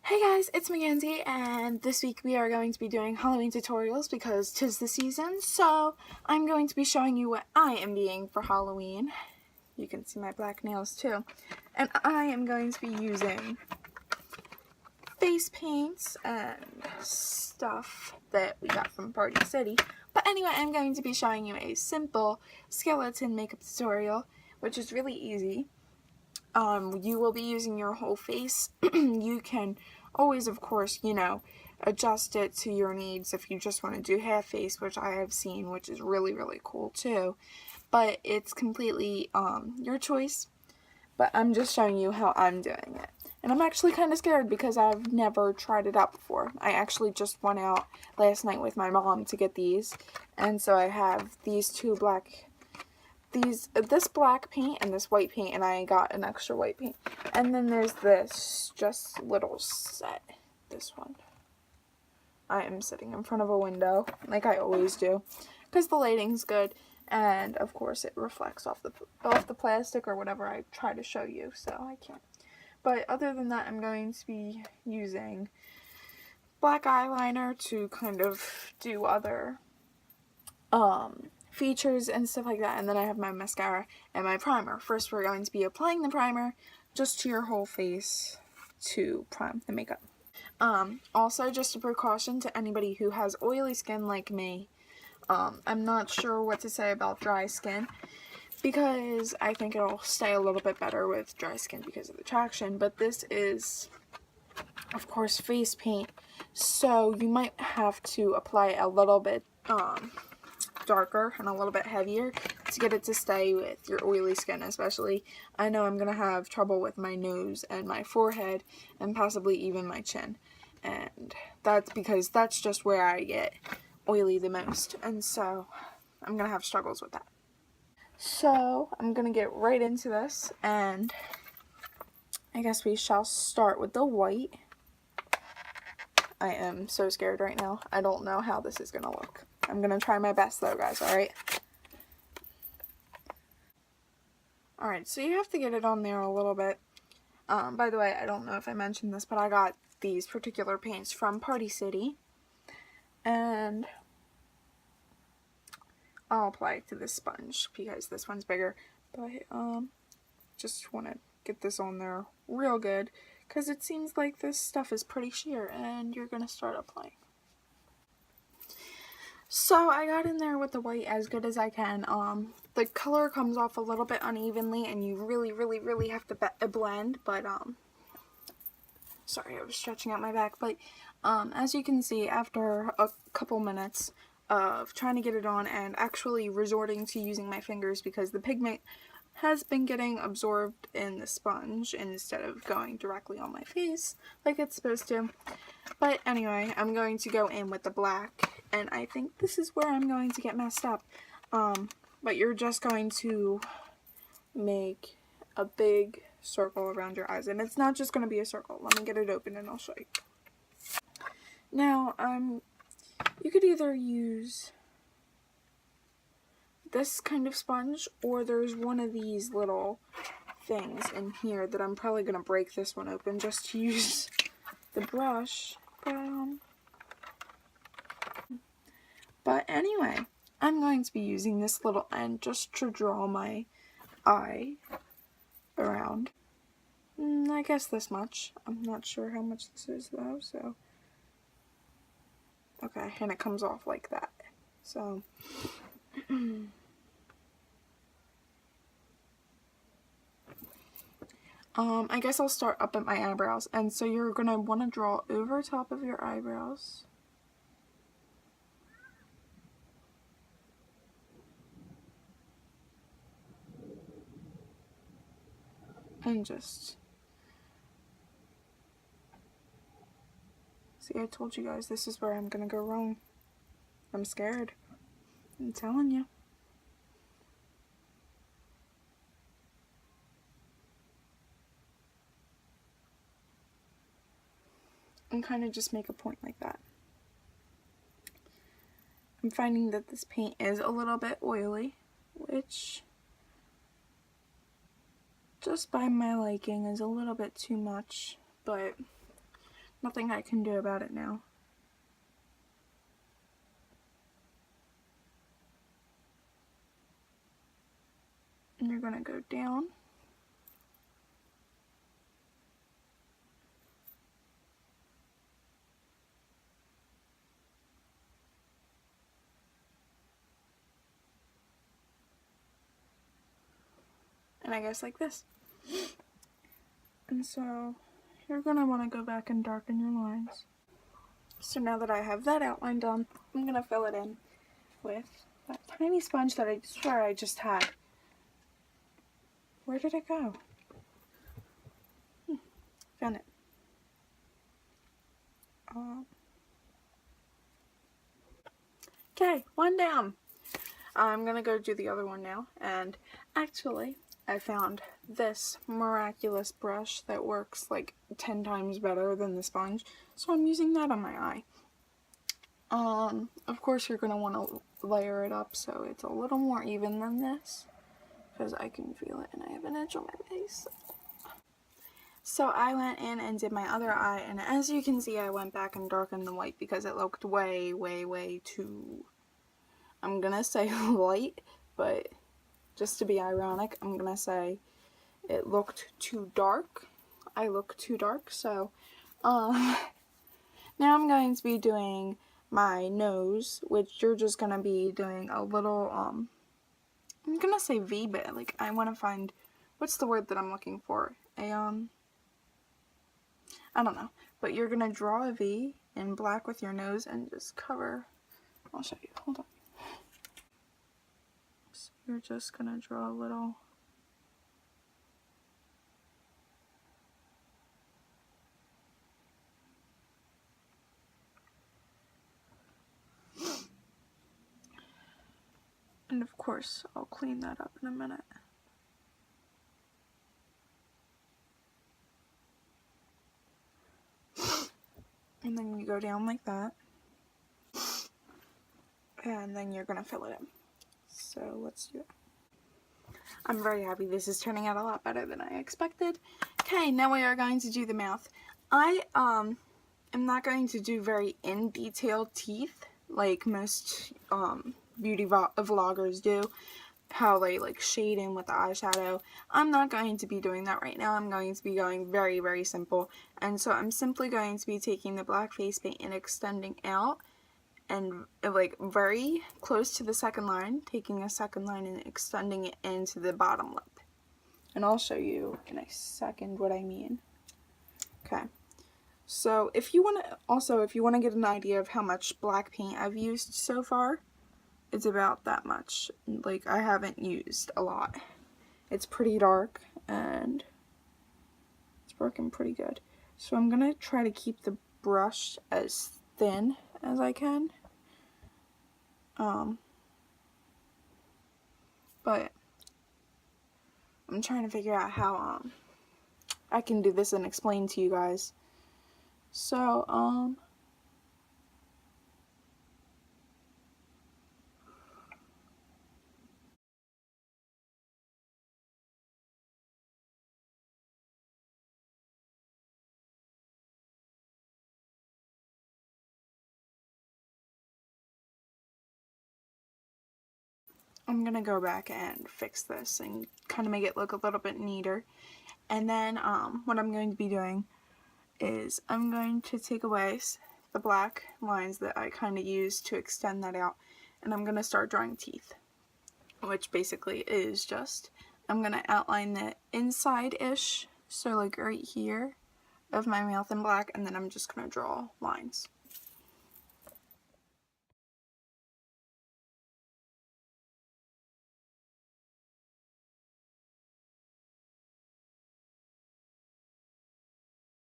Hey guys, it's Mackenzie, and this week we are going to be doing Halloween tutorials because 'tis the season, so I'm going to be showing you what I am being for Halloween. You can see my black nails too. And I am going to be using face paints and stuff that we got from Party City. But anyway, I'm going to be showing you a simple skeleton makeup tutorial, which is really easy. You will be using your whole face. You can always, of course, adjust it to your needs if you just want to do half face, which I have seen, which is really, really cool too. But it's completely your choice. But I'm just showing you how I'm doing it. And I'm actually kind of scared because I've never tried it out before. I actually just went out last night with my mom to get these. And so I have these two this black paint and this white paint, and I got an extra white paint. And then there's this just little set, this one. I am sitting in front of a window like I always do because the lighting's good, and of course it reflects off the plastic or whatever I try to show you, so I can't. But other than that, I'm going to be using black eyeliner to kind of do other features and stuff like that, and then I have my mascara and my primer. First, we're going to be applying the primer just to your whole face to prime the makeup. Also, just a precaution to anybody who has oily skin like me, I'm not sure what to say about dry skin because I think it'll stay a little bit better with dry skin because of the traction, but this is, of course, face paint, so you might have to apply a little bit darker and a little bit heavier to get it to stay with your oily skin, especially. I know I'm gonna have trouble with my nose and my forehead and possibly even my chin, and that's because that's just where I get oily the most, and so I'm gonna have struggles with that. So I'm gonna get right into this, and I guess we shall start with the white. I am so scared right now. I don't know how this is gonna look. I'm gonna try my best though, guys, alright? Alright, so you have to get it on there a little bit. By the way, I don't know if I mentioned this, but I got these particular paints from Party City. And I'll apply it to this sponge because this one's bigger. But, just want to get this on there real good because it seems like this stuff is pretty sheer and you're gonna start applying. So I got in there with the white as good as I can. The color comes off a little bit unevenly and you really have to blend, but sorry, I was stretching out my back, but as you can see, after a couple minutes of trying to get it on and actually resorting to using my fingers because the pigment has been getting absorbed in the sponge instead of going directly on my face like it's supposed to. But anyway, I'm going to go in with the black, and I think this is where I'm going to get messed up. But you're just going to make a big circle around your eyes, and it's not just going to be a circle. Let me get it open and I'll show you. Now, you could either use this kind of sponge, or there's one of these little things in here that I'm probably going to break this one open just to use the brush. But anyway, I'm going to be using this little end just to draw my eye around. I guess this much. I'm not sure how much this is though, so. Okay, and it comes off like that. So. I guess I'll start up at my eyebrows, and so you're going to want to draw over top of your eyebrows. And just, see, I told you guys this is where I'm going to go wrong. I'm scared. I'm telling you. And kind of just make a point like that. I'm finding that this paint is a little bit oily, which just by my liking is a little bit too much, but Nothing I can do about it now. And you're gonna go down. And I guess like this. And so you're gonna want to go back and darken your lines. So now that I have that outline done, I'm gonna fill it in with that tiny sponge that I swear I just had. Where did it go? Found it. Okay, one down. I'm gonna go do the other one now, and actually I found this miraculous brush that works like 10 times better than the sponge, so I'm using that on my eye. Of course you're gonna want to layer it up so it's a little more even than this, because I can feel it and I have an itch on my face. So I went in and did my other eye, and as you can see I went back and darkened the white because it looked way too, I'm gonna say light, but just to be ironic, I'm gonna say it looked too dark. I look too dark, so now I'm going to be doing my nose, which you're just gonna be doing a little I'm gonna say V, but like I want to find, what's the word that I'm looking for? I don't know, but you're gonna draw a V in black with your nose and just cover. I'll show you, hold on. So you're just gonna draw a little. And of course, I'll clean that up in a minute. And then you go down like that. And then you're gonna fill it in. So let's do it. I'm very happy this is turning out a lot better than I expected. Okay, now we are going to do the mouth. I am not going to do very in detail teeth like most beauty vloggers do, how they like shade in with the eyeshadow. I'm not going to be doing that right now. I'm going to be going very simple, and so I'm simply going to be taking the black face paint and extending out and like very close to the second line, taking a second line and extending it into the bottom lip. And I'll show you in a second what I mean. Okay, so if you want to get an idea of how much black paint I've used so far, it's about that much. Like, I haven't used a lot. It's pretty dark and it's working pretty good. So I'm gonna try to keep the brush as thin as I can. But I'm trying to figure out how I can do this and explain to you guys. So I'm gonna go back and fix this and kind of make it look a little bit neater. And then what I'm going to be doing is I'm going to take away the black lines that I kind of used to extend that out, and I'm going to start drawing teeth, which basically is just, I'm going to outline the inside-ish, so like right here of my mouth in black, and then I'm just going to draw lines.